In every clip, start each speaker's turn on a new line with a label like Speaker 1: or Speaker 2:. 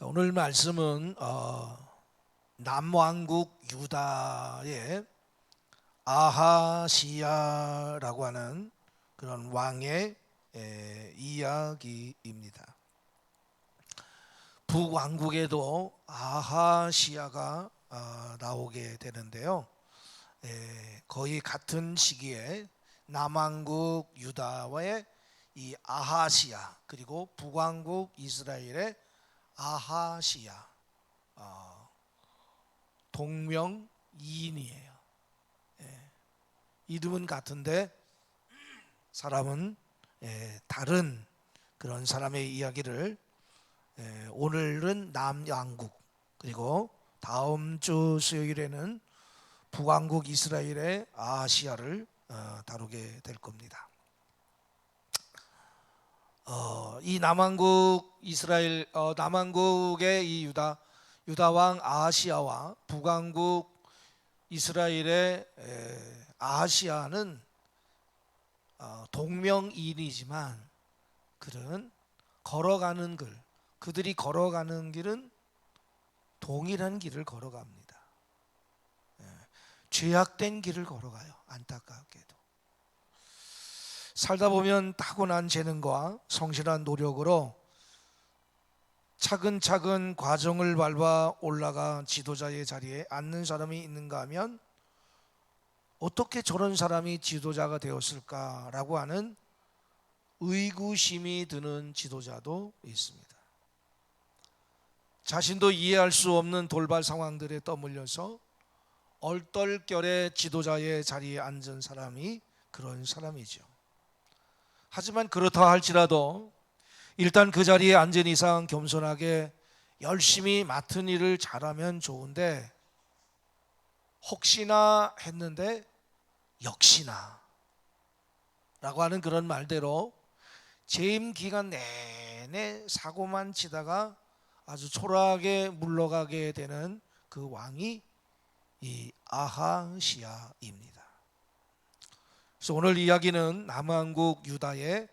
Speaker 1: 자, 오늘 말씀은 남왕국 유다의 아하시야라고 하는 그런 왕의 이야기입니다. 북왕국에도 아하시야가 나오게 되는데요. 거의 같은 시기에 남왕국 유다와의 이 아하시야, 그리고 북왕국 이스라엘의 아하시야, 동명이인이에요. 이름은 같은데 사람은 다른 그런 사람의 이야기를 오늘은 남왕국, 그리고 다음 주 수요일에는 북왕국 이스라엘의 아하시야를 다루게 될 겁니다. 이 남왕국 이스라엘, 남왕국의 이 유다 왕 아하시야와 북왕국 이스라엘의 아하시야는 동명이인이지만 그들이 걸어가는 길은 동일한 길을 걸어갑니다. 죄악된 길을 걸어가요. 안타깝게도. 살다 보면 타고난 재능과 성실한 노력으로 차근차근 과정을 밟아 올라가 지도자의 자리에 앉는 사람이 있는가 하면 어떻게 저런 사람이 지도자가 되었을까라고 하는 의구심이 드는 지도자도 있습니다. 자신도 이해할 수 없는 돌발 상황들에 떠밀려서 얼떨결에 지도자의 자리에 앉은 사람이 그런 사람이죠. 하지만 그렇다 할지라도 일단 그 자리에 앉은 이상 겸손하게 열심히 맡은 일을 잘하면 좋은데, 혹시나 했는데 역시나 라고 하는 그런 말대로 재임 기간 내내 사고만 치다가 아주 초라하게 물러가게 되는 그 왕이 이 아하시야입니다. 그래서 오늘 이야기는 남왕국 유다의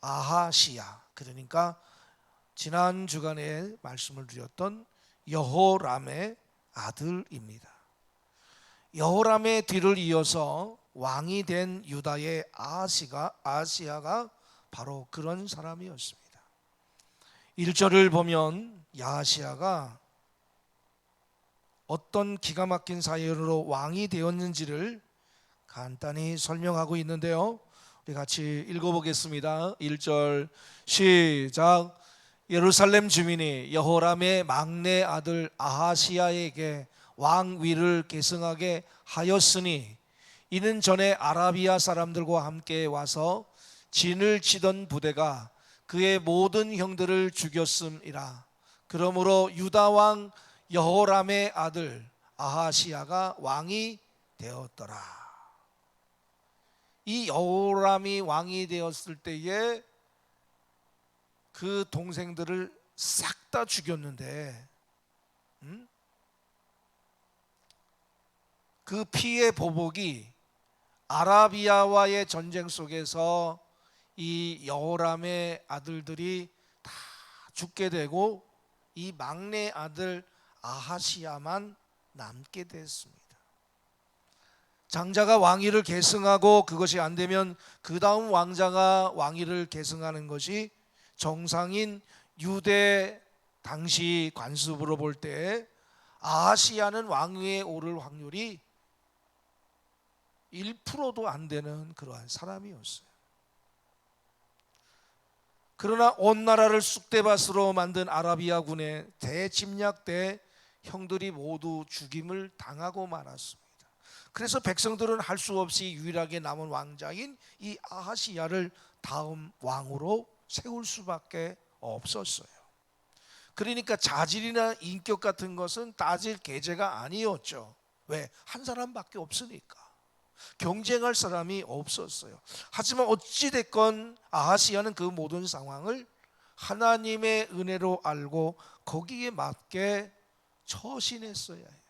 Speaker 1: 아하시야, 그러니까 지난 주간에 말씀을 드렸던 여호람의 아들입니다. 여호람의 뒤를 이어서 왕이 된 유다의 아하시야가 바로 그런 사람이었습니다. 1절을 보면 야하시야가 어떤 기가 막힌 사연으로 왕이 되었는지를 간단히 설명하고 있는데요. 우리 같이 읽어보겠습니다. 1절 시작. 예루살렘 주민이 여호람의 막내 아들 아하시야에게 왕위를 계승하게 하였으니 이는 전에 아라비아 사람들과 함께 와서 진을 치던 부대가 그의 모든 형들을 죽였음이라. 그러므로 유다 왕 여호람의 아들 아하시야가 왕이 되었더라. 이 여호람이 왕이 되었을 때에 그 동생들을 싹 다 죽였는데, 그 피의 보복이 아라비아와의 전쟁 속에서 이 여호람의 아들들이 다 죽게 되고 이 막내 아들 아하시야만 남게 됐습니다. 장자가 왕위를 계승하고 그것이 안 되면 그 다음 왕자가 왕위를 계승하는 것이 정상인 유대 당시 관습으로 볼 때 아하시야는 왕위에 오를 확률이 1%도 안 되는 그러한 사람이었어요. 그러나 온 나라를 쑥대밭으로 만든 아라비아군의 대침략 때 형들이 모두 죽임을 당하고 말았습니다. 그래서 백성들은 할 수 없이 유일하게 남은 왕자인 이 아하시야를 다음 왕으로 세울 수밖에 없었어요. 그러니까 자질이나 인격 같은 것은 따질 계제가 아니었죠. 왜? 한 사람밖에 없으니까. 경쟁할 사람이 없었어요. 하지만 어찌됐건 아하시야는 그 모든 상황을 하나님의 은혜로 알고 거기에 맞게 처신했어야 해요.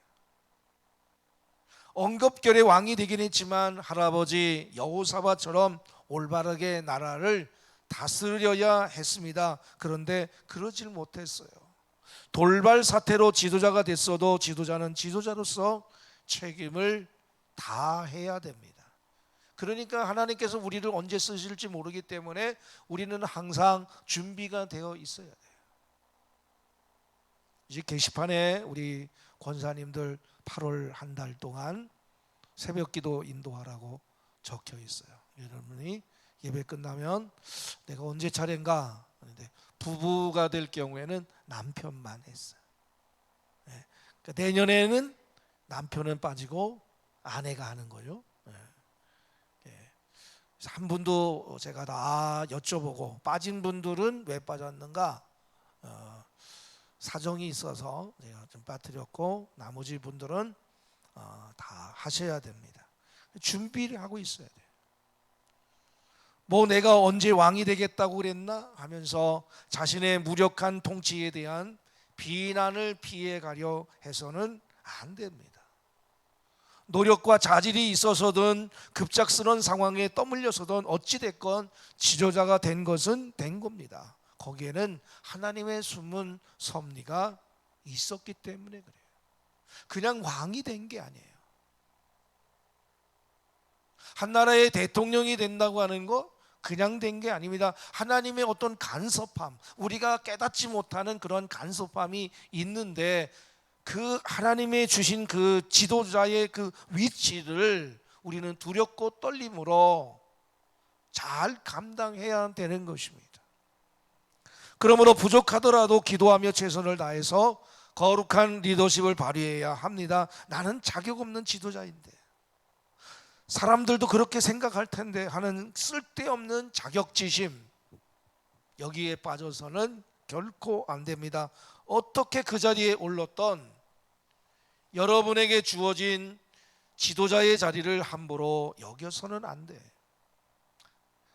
Speaker 1: 엉겁결에 왕이 되긴 했지만 할아버지 여호사밧처럼 올바르게 나라를 다스려야 했습니다. 그런데 그러질 못했어요. 돌발 사태로 지도자가 됐어도 지도자는 지도자로서 책임을 다해야 됩니다. 그러니까 하나님께서 우리를 언제 쓰실지 모르기 때문에 우리는 항상 준비가 되어 있어야 돼요. 이제 게시판에 우리 권사님들 8월 한 달 동안 새벽기도 인도하라고 적혀 있어요. 여러분이 예배 끝나면 내가 언제 차례인가? 부부가 될 경우에는 남편만 했어요. 그러니까 내년에는 남편은 빠지고 아내가 하는 거예요. 한 분도 제가 다 여쭤보고 빠진 분들은 왜 빠졌는가 사정이 있어서 제가 좀 빠뜨렸고 나머지 분들은 다 하셔야 됩니다. 준비를 하고 있어야 돼요. 뭐 내가 언제 왕이 되겠다고 그랬나 하면서 자신의 무력한 통치에 대한 비난을 피해가려 해서는 안 됩니다. 노력과 자질이 있어서든 급작스러운 상황에 떠밀려서든 어찌됐건 지도자가 된 것은 된 겁니다. 거기에는 하나님의 숨은 섭리가 있었기 때문에 그래요. 그냥 왕이 된 게 아니에요. 한 나라의 대통령이 된다고 하는 거 그냥 된 게 아닙니다. 하나님의 어떤 간섭함, 우리가 깨닫지 못하는 그런 간섭함이 있는데 그 하나님의 주신 그 지도자의 그 위치를 우리는 두렵고 떨림으로 잘 감당해야 되는 것입니다. 그러므로 부족하더라도 기도하며 최선을 다해서 거룩한 리더십을 발휘해야 합니다. 나는 자격 없는 지도자인데, 사람들도 그렇게 생각할 텐데 하는 쓸데없는 자격지심, 여기에 빠져서는 결코 안 됩니다. 어떻게 그 자리에 올랐던 여러분에게 주어진 지도자의 자리를 함부로 여겨서는 안 돼.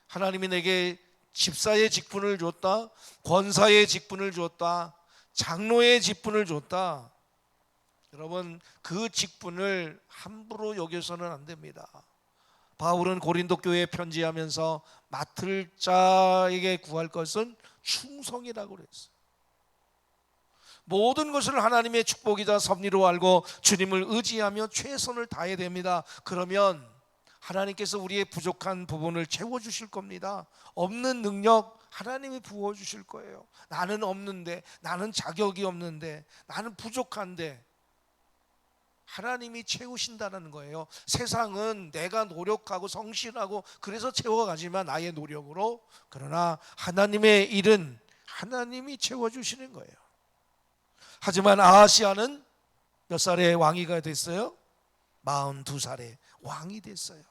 Speaker 1: 하나님이 내게 집사의 직분을 줬다, 권사의 직분을 줬다, 장로의 직분을 줬다. 여러분, 그 직분을 함부로 여겨서는 안 됩니다. 바울은 고린도 교회에 편지하면서 맡을 자에게 구할 것은 충성이라고 그랬어요. 모든 것을 하나님의 축복이자 섭리로 알고 주님을 의지하며 최선을 다해야 됩니다. 그러면 하나님께서 우리의 부족한 부분을 채워주실 겁니다. 없는 능력 하나님이 부어주실 거예요. 나는 없는데, 나는 자격이 없는데, 나는 부족한데 하나님이 채우신다는 거예요. 세상은 내가 노력하고 성실하고 그래서 채워가지만 나의 노력으로, 그러나 하나님의 일은 하나님이 채워주시는 거예요. 하지만 아하시아는 몇 살에 왕이가 됐어요? 42살에 왕이 됐어요.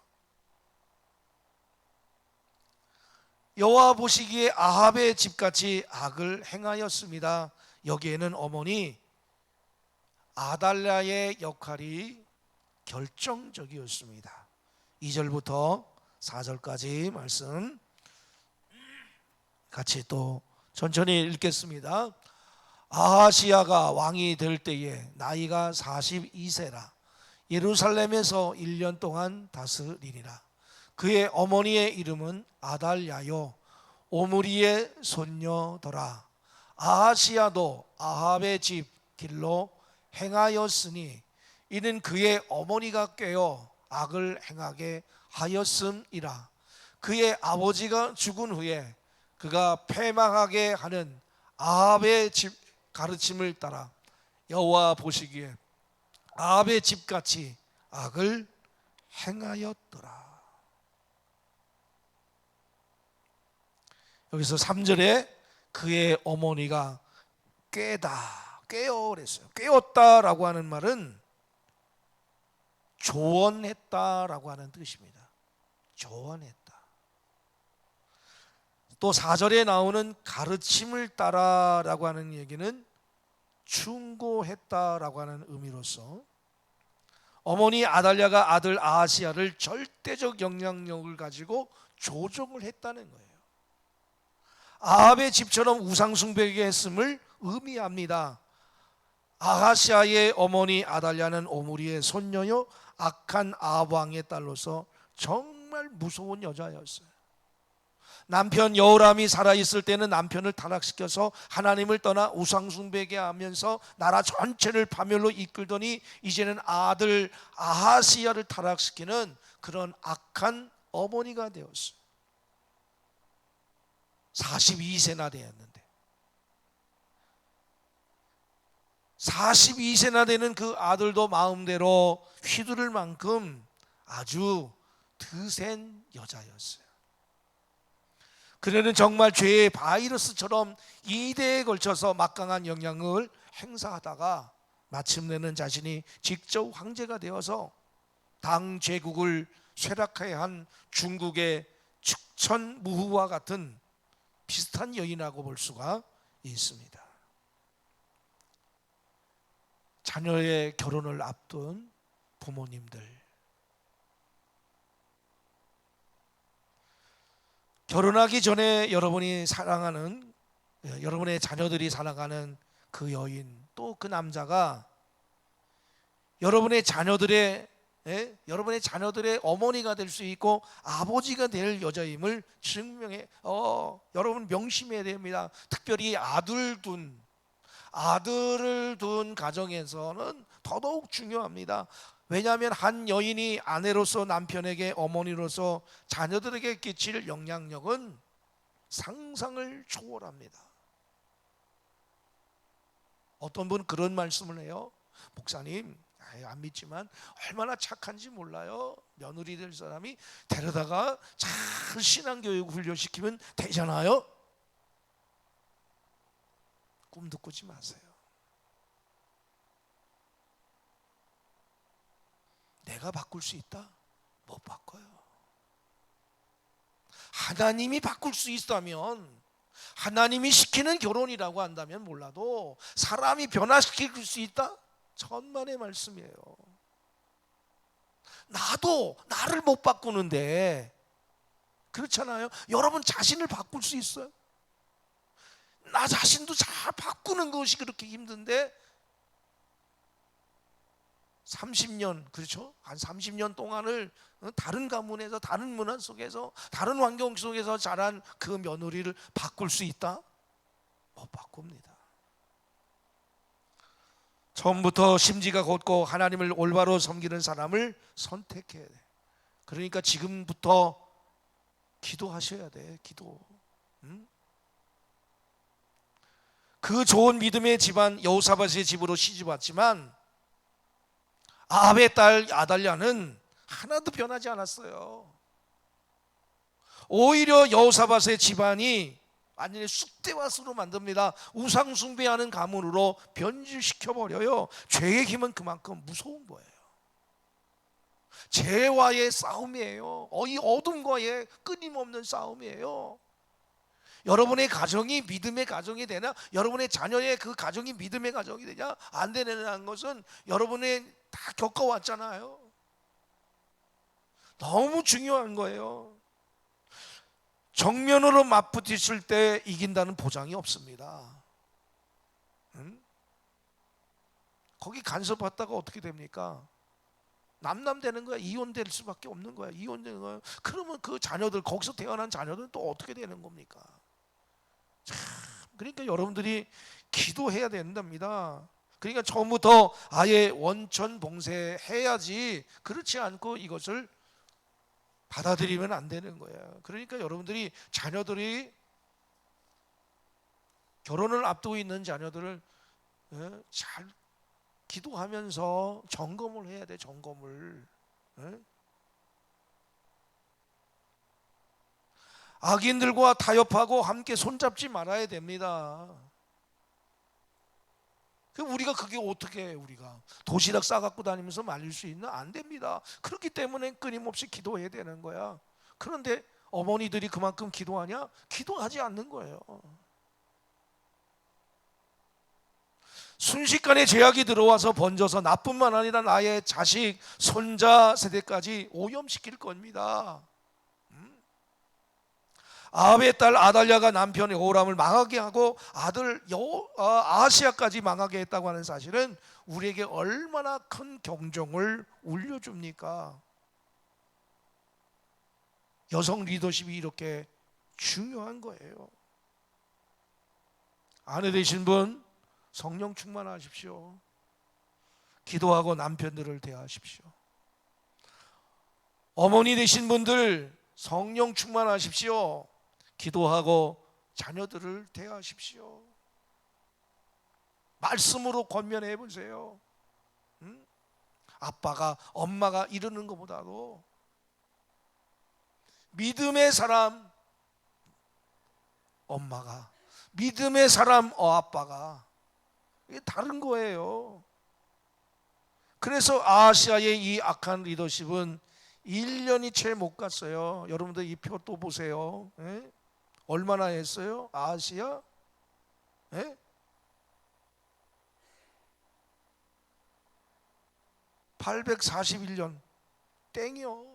Speaker 1: 여호와 보시기에 아합의 집같이 악을 행하였습니다. 여기에는 어머니 아달랴의 역할이 결정적이었습니다. 2절부터 4절까지 말씀 같이 또 천천히 읽겠습니다. 아하시야가 왕이 될 때에 나이가 42세라 예루살렘에서 1년 동안 다스리니라. 그의 어머니의 이름은 아달랴요 오므리의 손녀더라. 아하시야도 아합의 집 길로 행하였으니 이는 그의 어머니가 꾀어 악을 행하게 하였음이라. 그의 아버지가 죽은 후에 그가 패망하게 하는 아합의 집 가르침을 따라 여호와 보시기에 아합의 집같이 악을 행하였더라. 여기서 3절에 그의 어머니가 꾀다, 꾀어 그랬어요. 꾀었다라고 하는 말은 조언했다라고 하는 뜻입니다. 조언했다. 또 4절에 나오는 가르침을 따라라고 하는 얘기는 충고했다라고 하는 의미로서 어머니 아달랴가 아들 아하시야를 절대적 영향력을 가지고 조종을 했다는 거예요. 아합의 집처럼 우상숭배하게 했음을 의미합니다. 아하시야의 어머니 아달랴는 오므리의 손녀요 악한 아합 왕의 딸로서 정말 무서운 여자였어요. 남편 여호람이 살아있을 때는 남편을 타락시켜서 하나님을 떠나 우상숭배게 하면서 나라 전체를 파멸로 이끌더니 이제는 아들 아하시야를 타락시키는 그런 악한 어머니가 되었어요. 42세나 되었는데 42세나 되는 그 아들도 마음대로 휘두를 만큼 아주 드센 여자였어요. 그녀는 정말 죄의 바이러스처럼 2대에 걸쳐서 막강한 영향을 행사하다가 마침내는 자신이 직접 황제가 되어서 당 제국을 쇠락하게 한 중국의 축천무후와 같은 비슷한 여인이라고 볼 수가 있습니다. 자녀의 결혼을 앞둔 부모님들, 결혼하기 전에 여러분이 사랑하는, 여러분의 자녀들이 살아가는 그 여인, 또 그 남자가 여러분의 자녀들의 어머니가 될 수 있고 아버지가 될 여자임을 증명해 여러분 명심해야 됩니다. 특별히 아들을 둔 가정에서는 더더욱 중요합니다. 왜냐하면 한 여인이 아내로서 남편에게 어머니로서 자녀들에게 끼칠 영향력은 상상을 초월합니다. 어떤 분은 그런 말씀을 해요. 목사님, 안 믿지만 얼마나 착한지 몰라요. 며느리 될 사람이 데려다가 잘 신앙교육 훈련시키면 되잖아요. 꿈도 꾸지 마세요. 내가 바꿀 수 있다? 못 바꿔요. 하나님이 바꿀 수 있다면, 하나님이 시키는 결혼이라고 한다면 몰라도 사람이 변화시킬 수 있다? 천만의 말씀이에요. 나도 나를 못 바꾸는데, 그렇잖아요. 여러분 자신을 바꿀 수 있어요? 나 자신도 잘 바꾸는 것이 그렇게 힘든데 30년, 그렇죠? 한 30년 동안을 다른 가문에서, 다른 문화 속에서, 다른 환경 속에서 자란 그 며느리를 바꿀 수 있다? 못 바꿉니다. 처음부터 심지가 곧고 하나님을 올바로 섬기는 사람을 선택해야 돼. 그러니까 지금부터 기도하셔야 돼. 기도. 그 좋은 믿음의 집안 여호사밧의 집으로 시집 왔지만 아합의 딸 아달랴는 하나도 변하지 않았어요. 오히려 여호사밧의 집안이 완전히 쑥대밭으로 만듭니다. 우상 숭배하는 가문으로 변질시켜버려요. 죄의 힘은 그만큼 무서운 거예요. 죄와의 싸움이에요. 이 어둠과의 끊임없는 싸움이에요. 여러분의 가정이 믿음의 가정이 되냐, 여러분의 자녀의 그 가정이 믿음의 가정이 되냐 안 되냐는 것은 여러분이 다 겪어왔잖아요. 너무 중요한 거예요. 정면으로 맞붙으실 때 이긴다는 보장이 없습니다. 거기 간섭했다가 어떻게 됩니까? 남남되는 거야. 이혼될 수밖에 없는 거야. 이혼되는 거야. 그러면 그 자녀들, 거기서 태어난 자녀들은 또 어떻게 되는 겁니까? 참, 그러니까 여러분들이 기도해야 된답니다. 그러니까 처음부터 아예 원천 봉쇄해야지, 그렇지 않고 이것을 받아들이면 안 되는 거예요. 그러니까 여러분들이 자녀들이 결혼을 앞두고 있는 자녀들을 잘 기도하면서 점검을 해야 돼. 점검을. 악인들과 타협하고 함께 손잡지 말아야 됩니다. 우리가 그게 어떻게 해? 우리가 도시락 싸갖고 다니면서 말릴 수 있나? 안 됩니다. 그렇기 때문에 끊임없이 기도해야 되는 거야. 그런데 어머니들이 그만큼 기도하냐? 기도하지 않는 거예요. 순식간에 제약이 들어와서 번져서 나뿐만 아니라 나의 자식, 손자 세대까지 오염시킬 겁니다. 아합의 딸 아달랴가 남편 여호람을 망하게 하고 아들 아하시야까지 망하게 했다고 하는 사실은 우리에게 얼마나 큰 경종을 울려줍니까? 여성 리더십이 이렇게 중요한 거예요. 아내 되신 분 성령 충만하십시오. 기도하고 남편들을 대하십시오. 어머니 되신 분들 성령 충만하십시오. 기도하고 자녀들을 대하십시오. 말씀으로 권면해 보세요. 아빠가 엄마가 이러는 것보다도 믿음의 사람 엄마가, 믿음의 사람 아빠가, 이게 다른 거예요. 그래서 아하시아의 이 악한 리더십은 1년이 채 못 갔어요. 여러분들 이 표 또 보세요. 에? 얼마나 했어요? 아하시아? 에? 841년 땡이요.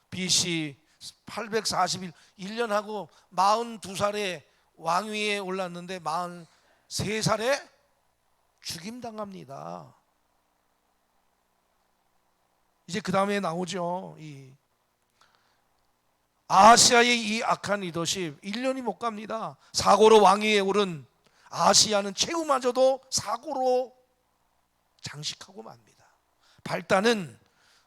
Speaker 1: BC 841년하고 42살에 왕위에 올랐는데 43살에 죽임당합니다. 이제 그 다음에 나오죠. 이 아하시아의 이 악한 리더십 1년이 못 갑니다. 사고로 왕위에 오른 아하시아는 최후마저도 사고로 장식하고 맙니다. 발단은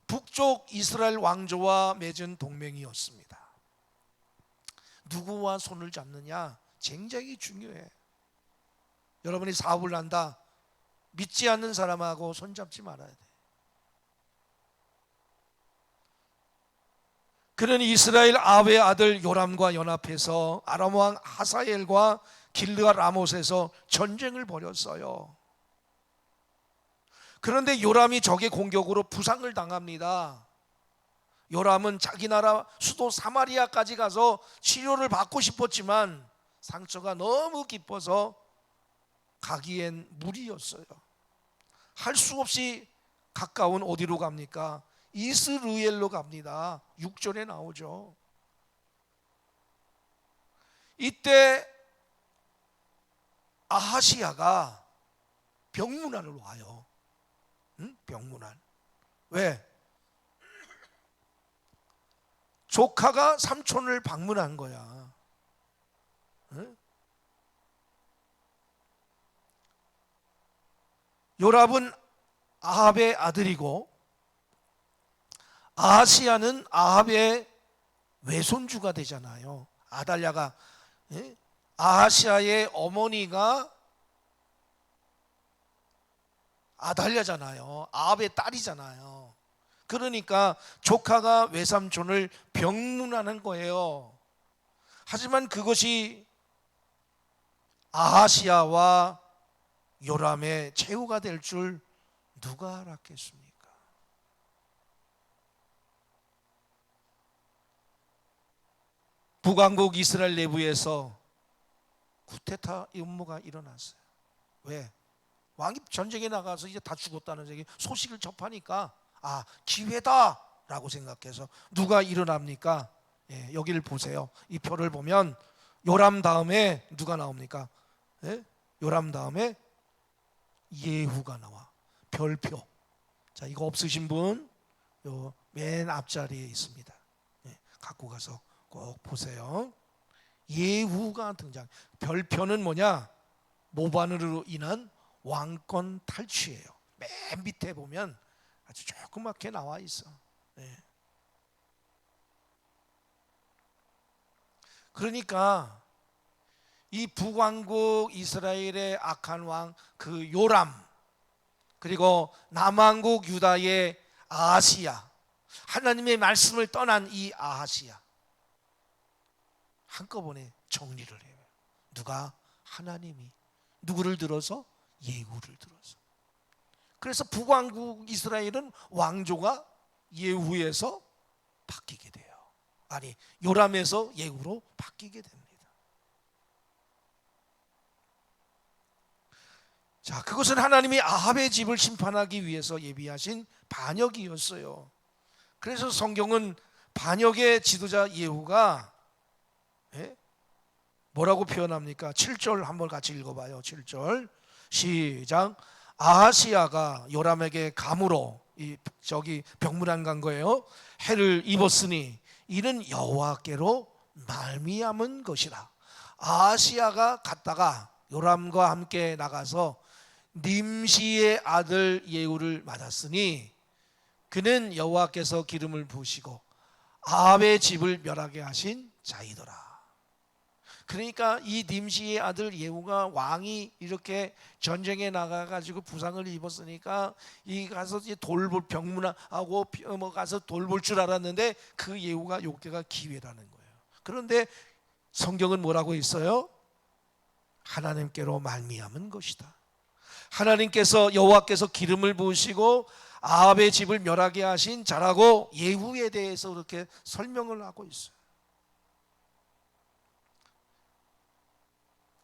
Speaker 1: 북쪽 이스라엘 왕조와 맺은 동맹이었습니다. 누구와 손을 잡느냐 굉장히 중요해. 여러분이 사업을 한다, 믿지 않는 사람하고 손잡지 말아야 돼. 그는 이스라엘 아합의 아들 요람과 연합해서 아람 왕 하사엘과 길르앗 라못에서 전쟁을 벌였어요. 그런데 요람이 적의 공격으로 부상을 당합니다. 요람은 자기 나라 수도 사마리아까지 가서 치료를 받고 싶었지만 상처가 너무 깊어서 가기엔 무리였어요. 할 수 없이 가까운 어디로 갑니까? 이스르엘로 갑니다. 6절에 나오죠. 이때 아하시아가 병문안을 와요. 병문안. 왜? 조카가 삼촌을 방문한 거야. 요랍은 아합의 아들이고 아하시아는 아합의 외손주가 되잖아요. 아달랴가, 아하시아의 어머니가 아달랴잖아요. 아합의 딸이잖아요. 그러니까 조카가 외삼촌을 병문안한 거예요. 하지만 그것이 아하시아와 요람의 최후가 될 줄 누가 알았겠습니까? 북왕국 이스라엘 내부에서 쿠데타 음모가 일어났어요. 왜? 왕이 전쟁에 나가서 이제 다 죽었다는 소식을 접하니까 기회다라고 생각해서 누가 일어납니까? 여기를 보세요. 이 표를 보면 요람 다음에 누가 나옵니까? 요람 다음에 예후가 나와. 별표. 자, 이거 없으신 분 요 맨 앞자리에 있습니다. 갖고 가서 꼭 보세요. 예후가 등장. 별표는 뭐냐? 모반으로 인한 왕권 탈취예요. 맨 밑에 보면 아주 조그맣게 나와 있어. 그러니까 이 북왕국 이스라엘의 악한 왕 그 요람, 그리고 남왕국 유다의 아하시야, 하나님의 말씀을 떠난 이 아하시야 한꺼번에 정리를 해요. 누가? 하나님이. 누구를 들어서? 예후를 들어서. 그래서 북왕국 이스라엘은 왕조가 예후에서 바뀌게 돼요. 아니, 요람에서 예후로 바뀌게 됩니다. 자, 그것은 하나님이 아합의 집을 심판하기 위해서 예비하신 반역이었어요. 그래서 성경은 반역의 지도자 예후가 뭐라고 표현합니까? 7절 한번 같이 읽어봐요. 7절 시작. 아하시아가 요람에게 감으로, 저기 병문안 간 거예요. 해를 입었으니 이는 여호와께로 말미암은 것이라. 아하시야가 갔다가 요람과 함께 나가서 님시의 아들 예후를 맞았으니 그는 여호와께서 기름을 부으시고 아합의 집을 멸하게 하신 자이더라. 그러니까 이 님시의 아들 예후가 왕이 이렇게 전쟁에 나가가지고 부상을 입었으니까 이 가서 돌볼 병문하고 뭐 가서 돌볼 줄 알았는데 그 예후가 요때가 기회라는 거예요. 그런데 성경은 뭐라고 있어요? 하나님께로 말미암은 것이다. 하나님께서 여호와께서 기름을 부으시고 아합의 집을 멸하게 하신 자라고 예후에 대해서 그렇게 설명을 하고 있어요.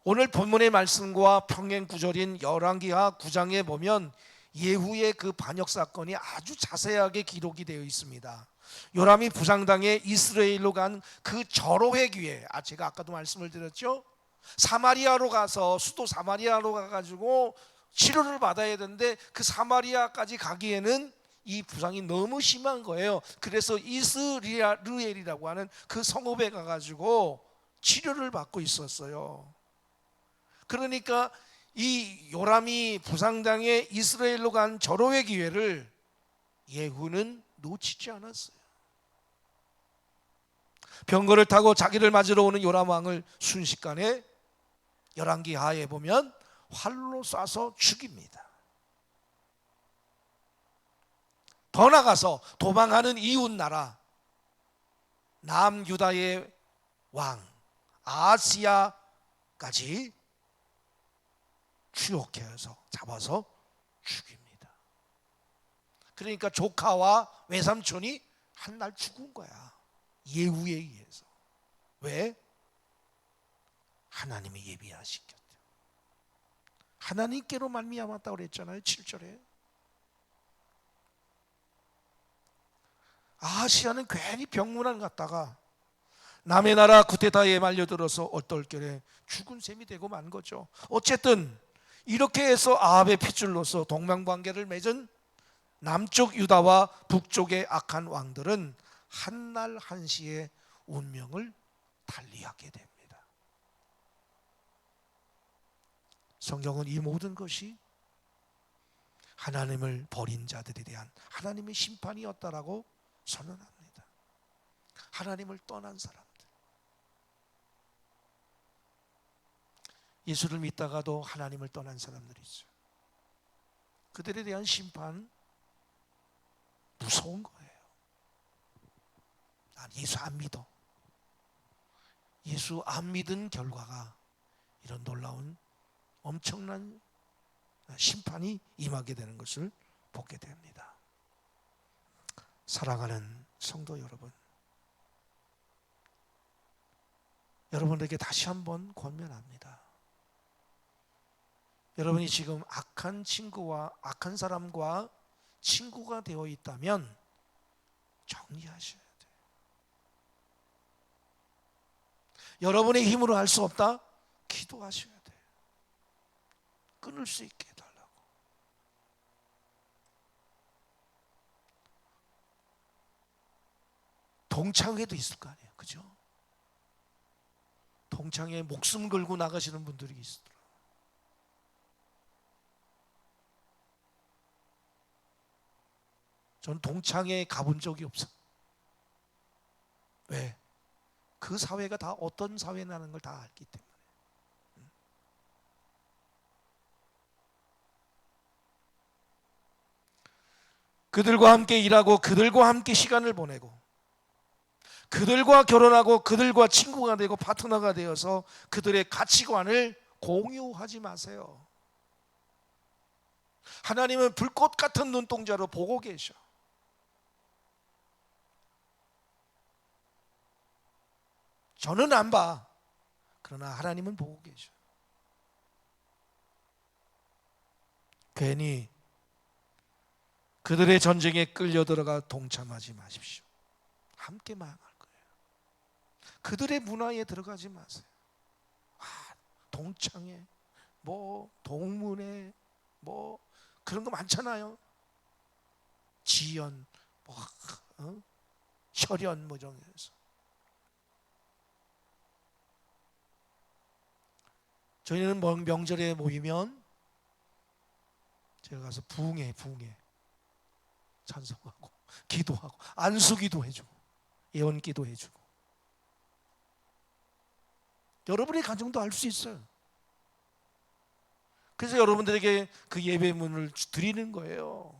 Speaker 1: 오늘 본문의 말씀과 평행 구절인 열왕기하 9장에 보면 예후의 그 반역 사건이 아주 자세하게 기록이 되어 있습니다. 요람이 부상당해 이스라엘로 간 그 절호회 기회, 제가 아까도 말씀을 드렸죠. 사마리아로 가서 수도 사마리아로 가가지고 치료를 받아야 되는데 그 사마리아까지 가기에는 이 부상이 너무 심한 거예요. 그래서 이스라엘이라고 하는 그 성읍에 가가지고 치료를 받고 있었어요. 그러니까 이 요람이 부상당해 이스라엘로 간 절호의 기회를 예후는 놓치지 않았어요. 병거를 타고 자기를 맞으러 오는 요람 왕을 순식간에 열왕기하에 보면 활로 쏴서 죽입니다. 더 나가서 도망하는 이웃 나라 남유다의 왕 아하시야까지 추욕해서 잡아서 죽입니다. 그러니까 조카와 외삼촌이 한 날 죽은 거야. 예후에 의해서. 왜? 하나님이 예비하시켰대요. 하나님께로 말미암았다고 그랬잖아요. 7절에. 아하시야는 괜히 병문안 갔다가 남의 나라 구테타에 말려들어서 얼떨결에 죽은 셈이 되고 만 거죠. 어쨌든 이렇게 해서 아합의 핏줄로서 동명관계를 맺은 남쪽 유다와 북쪽의 악한 왕들은 한날 한시에 운명을 달리하게 됩니다. 성경은 이 모든 것이 하나님을 버린 자들에 대한 하나님의 심판이었다라고 선언합니다. 하나님을 떠난 사람들, 예수를 믿다가도 하나님을 떠난 사람들이 있어요. 그들에 대한 심판 무서운 거예요. 난 예수 안 믿어. 예수 안 믿은 결과가 이런 놀라운 엄청난 심판이 임하게 되는 것을 보게 됩니다. 사랑하는 성도 여러분, 여러분에게 다시 한번 권면합니다. 여러분이 지금 악한 친구와 악한 사람과 친구가 되어 있다면 정리하셔야 돼요. 여러분의 힘으로 할 수 없다? 기도하셔야 돼요. 끊을 수 있게 해달라고. 동창회도 있을 거 아니에요. 그죠? 동창회에 목숨 걸고 나가시는 분들이 있더라고요. 전 동창회에 가본 적이 없어. 왜? 그 사회가 다 어떤 사회라는 걸 다 알기 때문에. 그들과 함께 일하고 그들과 함께 시간을 보내고 그들과 결혼하고 그들과 친구가 되고 파트너가 되어서 그들의 가치관을 공유하지 마세요. 하나님은 불꽃 같은 눈동자로 보고 계셔. 저는 안 봐. 그러나 하나님은 보고 계셔. 괜히 그들의 전쟁에 끌려 들어가 동참하지 마십시오. 함께 망할 거예요. 그들의 문화에 들어가지 마세요. 동창회, 동문회, 그런 거 많잖아요. 지연, 혈연무정에서. 저희는 명절에 모이면 제가 가서 부흥회 찬송하고 기도하고 안수기도 해주고 예언기도 해주고. 여러분의 가정도 알 수 있어요. 그래서 여러분들에게 그 예배문을 드리는 거예요.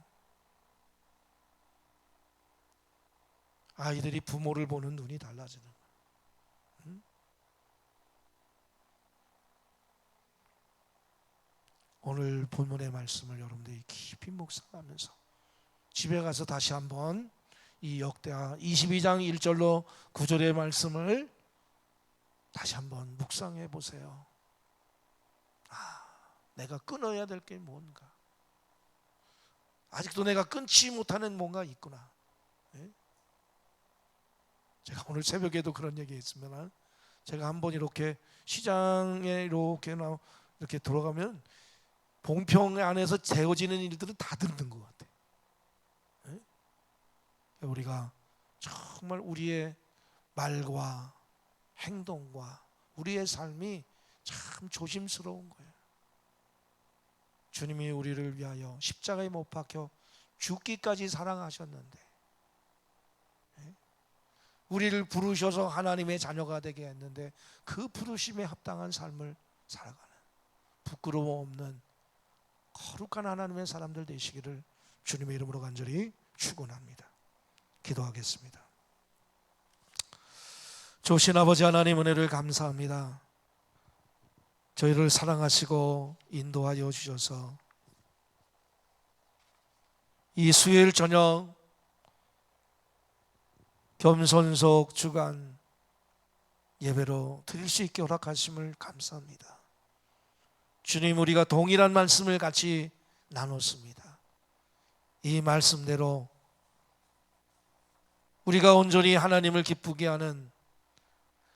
Speaker 1: 아이들이 부모를 보는 눈이 달라지는 거예요. 오늘 본문의 말씀을 여러분들이 깊이 묵상하면서 집에 가서 다시 한번 이 역대하 22장 1절로 9절의 말씀을 다시 한번 묵상해 보세요. 내가 끊어야 될 게 뭔가, 아직도 내가 끊지 못하는 뭔가 있구나. 제가 오늘 새벽에도 그런 얘기 했으면, 제가 한번 이렇게 시장에 이렇게 들어가면 봉평 안에서 재어지는 일들은 다 듣는 것 같아요. 우리가 정말 우리의 말과 행동과 우리의 삶이 참 조심스러운 거예요. 주님이 우리를 위하여 십자가에 못 박혀 죽기까지 사랑하셨는데, 우리를 부르셔서 하나님의 자녀가 되게 했는데, 그 부르심에 합당한 삶을 살아가는 부끄러움 없는 거룩한 하나님의 사람들 되시기를 주님의 이름으로 간절히 축원합니다. 기도하겠습니다. 좋으신 아버지 하나님, 은혜를 감사합니다. 저희를 사랑하시고 인도하여 주셔서 이 수요일 저녁 겸손속 주간 예배로 드릴 수 있게 허락하심을 감사합니다. 주님, 우리가 동일한 말씀을 같이 나눴습니다. 이 말씀대로 우리가 온전히 하나님을 기쁘게 하는,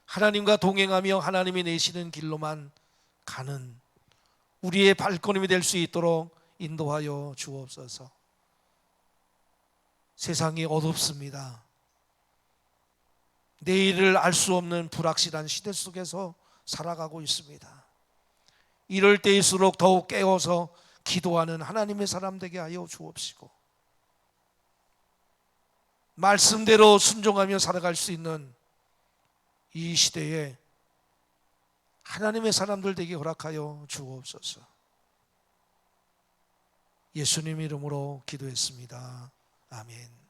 Speaker 1: 하나님과 동행하며 하나님이 내시는 길로만 가는 우리의 발걸음이 될 수 있도록 인도하여 주옵소서. 세상이 어둡습니다. 내일을 알 수 없는 불확실한 시대 속에서 살아가고 있습니다. 이럴 때일수록 더욱 깨어서 기도하는 하나님의 사람 되게 하여 주옵시고, 말씀대로 순종하며 살아갈 수 있는 이 시대에 하나님의 사람들 되게 허락하여 주옵소서. 예수님 이름으로 기도했습니다. 아멘.